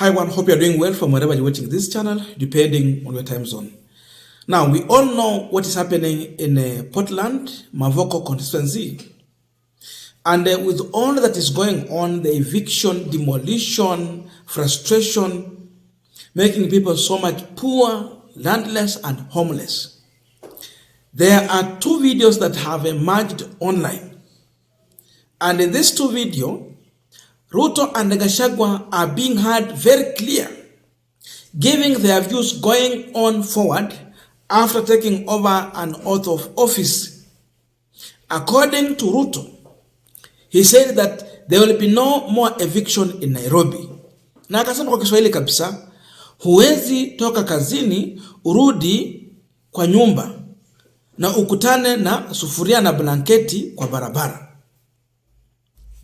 Hi everyone, hope you're doing well from wherever you're watching this channel, depending on your time zone. Now, we all know what is happening in Portland, Mavoko constituency. And with all that is going on, the eviction, demolition, frustration, making people so much poor, landless, and homeless. There are two videos that have emerged online. And in these two videos, Ruto and Gachagwa are being heard very clear, giving their views going on forward after taking over an oath of office. According to Ruto, he said that there will be no more eviction in Nairobi. Na akasema kwa Kiswahili kabisa, huwezi toka kazini urudi kwa nyumba na ukutane na sufuria na blanketi kwa barabara.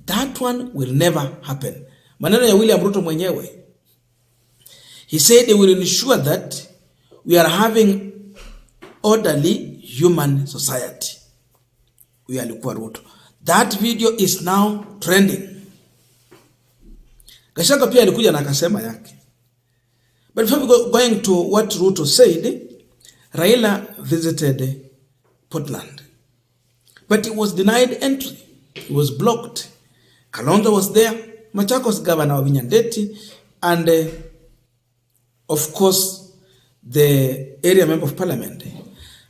That one will never happen. Maneno ya William Ruto mwenyewe. He said he will ensure that we are having orderly human society. We alikuwa Ruto. That video is now trending. Gachagwa pia alikuja na akasema yake. But before we go going to what Ruto said, Raila visited Portland. But he was denied entry. He was blocked. Kalonzo was there, Machakos governor of Nyandeti, and of course the area member of parliament.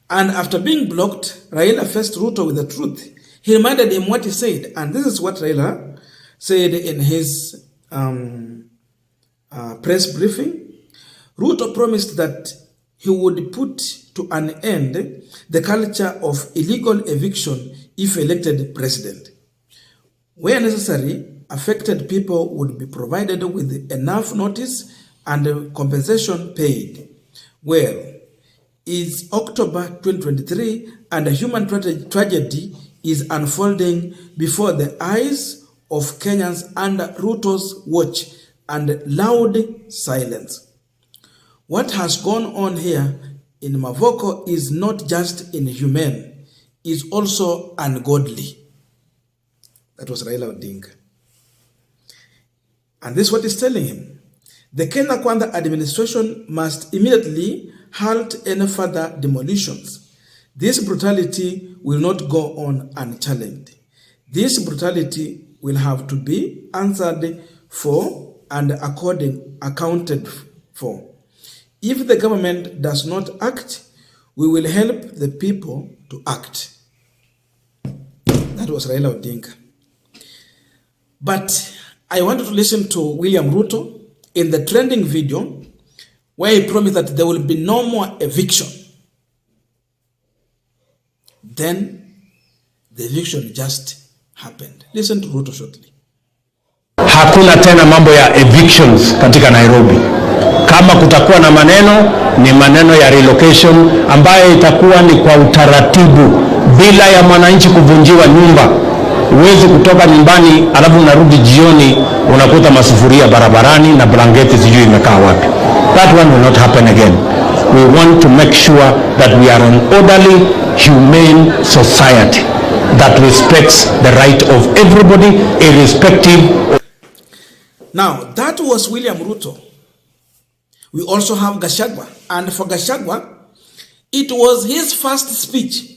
And after being blocked, Raila faced Ruto with the truth. He reminded him what he said, and this is what Raila said in his press briefing. Ruto promised that he would put to an end the culture of illegal eviction if elected president. Where necessary, affected people would be provided with enough notice and compensation paid. Well, it's October 2023 and a human tragedy is unfolding before the eyes of Kenyans under Ruto's watch and loud silence. What has gone on here in Mavoko is not just inhumane, it's also ungodly. That was Raila Odinga. And this is what he's telling him. The Kenya Kwanza administration must immediately halt any further demolitions. This brutality will not go on unchallenged. This brutality will have to be answered for and accounted for. If the government does not act, we will help the people to act. That was Raila Odinga. But I wanted to listen to William Ruto in the trending video where he promised that there will be no more eviction. Then the eviction just happened. Listen to Ruto shortly. Hakuna tena mambo ya evictions katika Nairobi. Kama kutakuwa na maneno, ni maneno ya relocation ambayo itakuwa ni kwa utaratibu bila ya mwananchi kuvunjiwa nyumba. Uwezi kutoka nyumbani alafu unarudi jioni unakuta masufuria barabarani na blanketi sijui imekaa wapi. That one will not happen again. We want to make sure that we are an orderly, humane society that respects the right of everybody, irrespective of... Now, that was William Ruto. We also have Gachagwa. And for Gachagwa, it was his first speech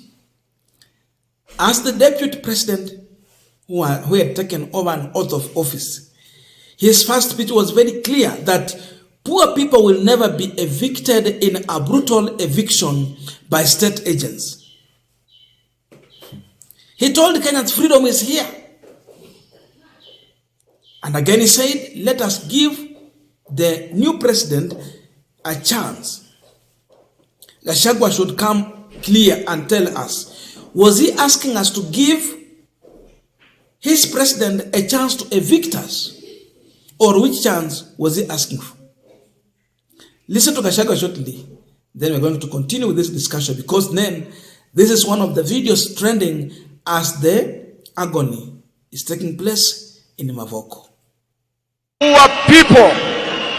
as the deputy president who had taken over an oath of office. His first speech was very clear that poor people will never be evicted in a brutal eviction by state agents. He told Kenyans freedom is here. And again he said, let us give the new president a chance. Gachagwa should come clear and tell us, was he asking us to give his president a chance to evict us? Or which chance was he asking for? Listen to Gachagwa shortly. Then we're going to continue with this discussion because then this is one of the videos trending as the agony is taking place in Mavoko. Poor people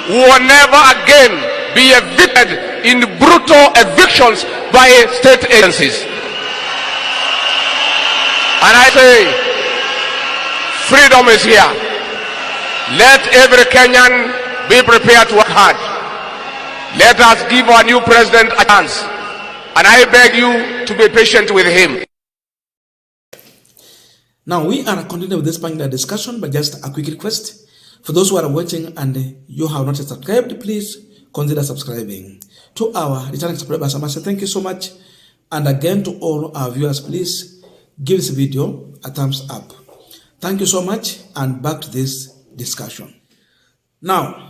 will never again be evicted in brutal evictions by state agencies. And I say, freedom is here. Let every Kenyan be prepared to work hard. Let us give our new president a chance, and I beg you to be patient with him. Now, we are continuing with this panel discussion, but just a quick request. For those who are watching and you have not subscribed, please consider subscribing. To our returning subscribers, I must say thank you so much. And again, to all our viewers, please give this video a thumbs up. Thank you so much, and back to this discussion. Now,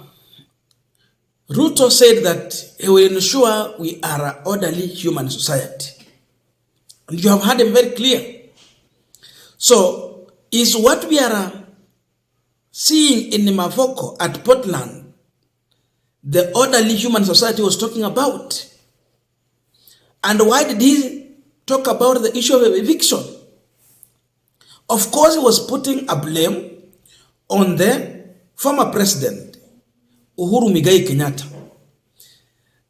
Ruto said that he will ensure we are an orderly human society. And you have heard him very clear. So, is what we are seeing in Mavoko at Portland the orderly human society was talking about? And why did he talk about the issue of eviction? Of course, he was putting a blame on the former president, Uhuru Muigai Kenyatta,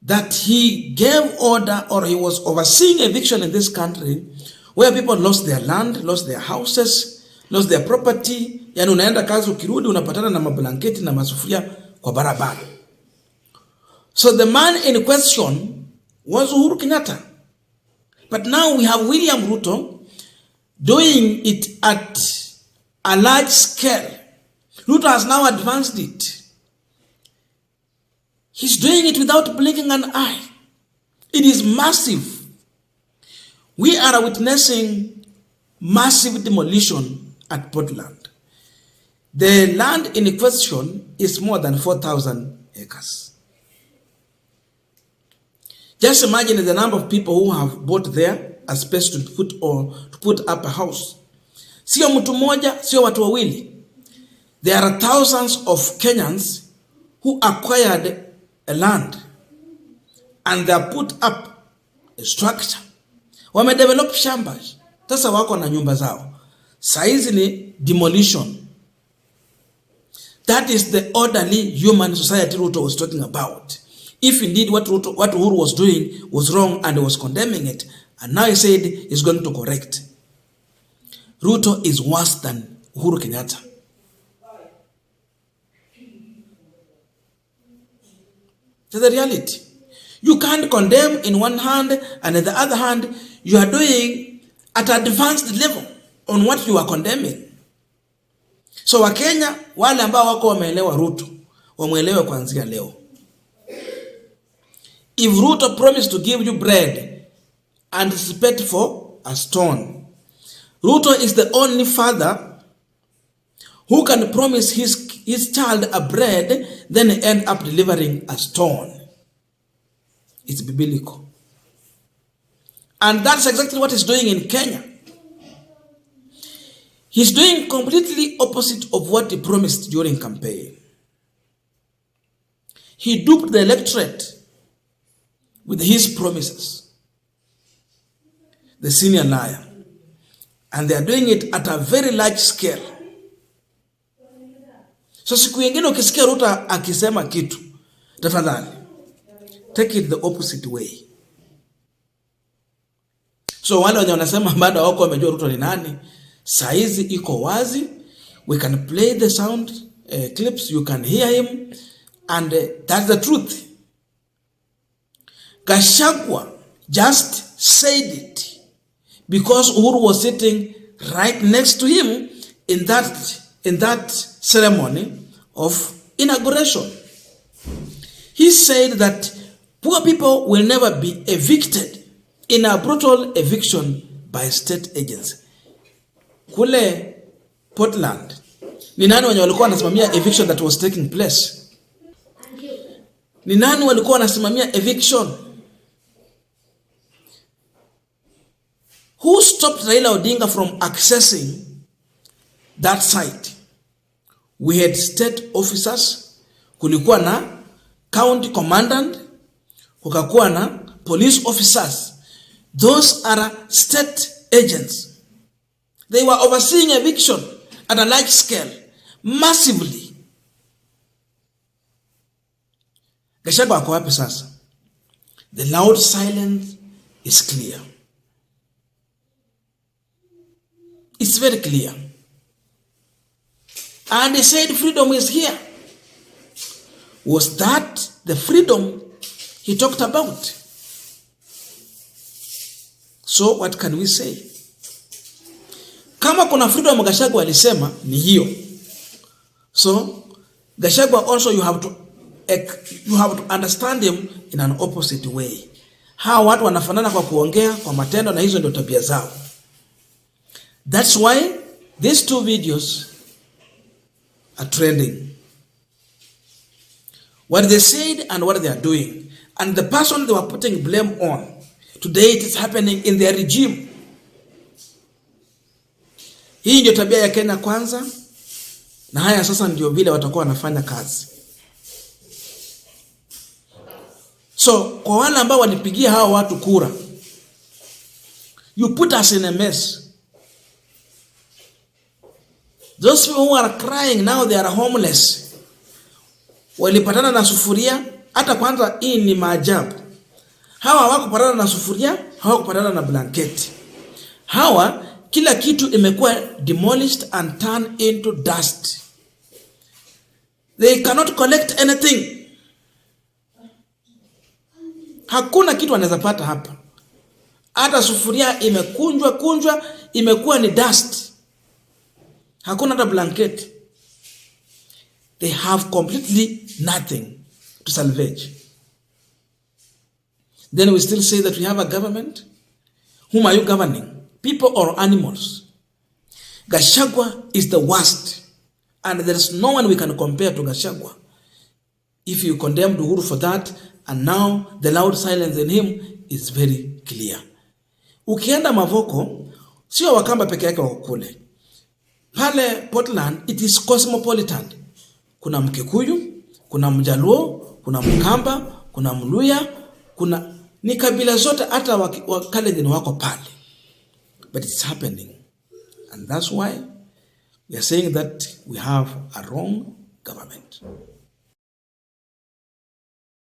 that he gave order, or he was overseeing eviction in this country where people lost their land, lost their houses, lost their property. Yani unaenda kazi ukirudi unapatana na mablanketi na masufuria kwa barabara. So the man in question was Uhuru Kenyatta. But now we have William Ruto doing it at a large scale. Ruto has now advanced it. He's doing it without blinking an eye. It is massive. We are witnessing massive demolition at Portland. The land in question is more than 4,000 acres. Just imagine the number of people who have bought there a space to put up a house. Sio mtu moja, sio watu wawili. There are thousands of Kenyans who acquired a land and they have put up a structure. Wamedevelop shamba. Sasa wako na nyumba zao. Saizi ni demolition. That is the orderly human society Ruto was talking about. If indeed what Uhuru was doing was wrong and he was condemning it, and now he said he's going to correct. Ruto is worse than Uhuru Kenyatta. That's the reality. You can't condemn in one hand, and in the other hand, you are doing at an advanced level on what you are condemning. So Wakenya, wale ambao wako wameelewa Ruto, wamuelewe kuanzia leo. If Ruto promised to give you bread, anticipate for a stone. Ruto is the only father who can promise his child a bread, then end up delivering a stone. It's biblical. And that's exactly what he's doing in Kenya. He's doing completely opposite of what he promised during campaign. He duped the electorate with his promises. The senior liar. And they are doing it at a very large scale. So siku nyingine ukisikia Ruto akisema kitu, tafadhali take it the opposite way. So wale wenye wanasema bado wako wamejua Ruto ni nani, saizi iko wazi. We can play the sound clips, you can hear him, and that's the truth. Gachagwa just said it because Uhuru was sitting right next to him in that ceremony of inauguration. He said that poor people will never be evicted in a brutal eviction by state agents. Kule Portland, ni nani wenye walikuwa wanasimamia eviction that was taking place? Ni nani walikuwa wanasimamia eviction? Who stopped Raila Odinga from accessing that site? We had state officers, kulikuwa na county commandant, kukakuwa na police officers. Those are state agents. They were overseeing eviction at a large scale, massively. Gachagwa ako wapi sasa? The loud silence is clear. It's very clear. And he said freedom is here. Was that the freedom he talked about? So what can we say? Kama kuna freedom Gachagwa alisema ni hiyo. So Gachagwa also you have to understand him in an opposite way. Hawa watu wanafanana kwa kuongea, kwa matendo, na hizo ndio tabia zao. That's why these two videos are trending. What they said and what they are doing. And the person they were putting blame on, today it is happening in their regime. Hii ndio tabia ya Kenya Kwanza, na haya sasa ndio vile watakuwa wanafanya kazi. So, kwa wale ambao walipigia hao watu kura, you put us in a mess. Those people who are crying now, they are homeless. Walipatana na sufuria. Hata kwanza hii ni maajabu. Hawa hawakupatana na sufuria, hawakupatana na blanketi. Hawa kila kitu imekuwa demolished and turned into dust. They cannot collect anything. Hakuna kitu wanaweza pata hapa. Hata sufuria imekunjwa imekuwa ni dust. Hakuna hata blanketi. They have completely nothing to salvage. Then we still say that we have a government. Whom are you governing? People or animals? Gachagwa is the worst. And there is no one we can compare to Gachagwa. If you condemned Uhuru for that, and now the loud silence in him is very clear. Ukienda Mavoko, sio Wakamba peke yake wako kule. Pale Portland, it is cosmopolitan. Kuna Mkikuyu, kuna Mjaluo, kuna Mkamba, kuna Mluya, kuna ni kabila zote, hata Wakalenjin wako pale. But it's happening. And that's why we are saying that we have a wrong government.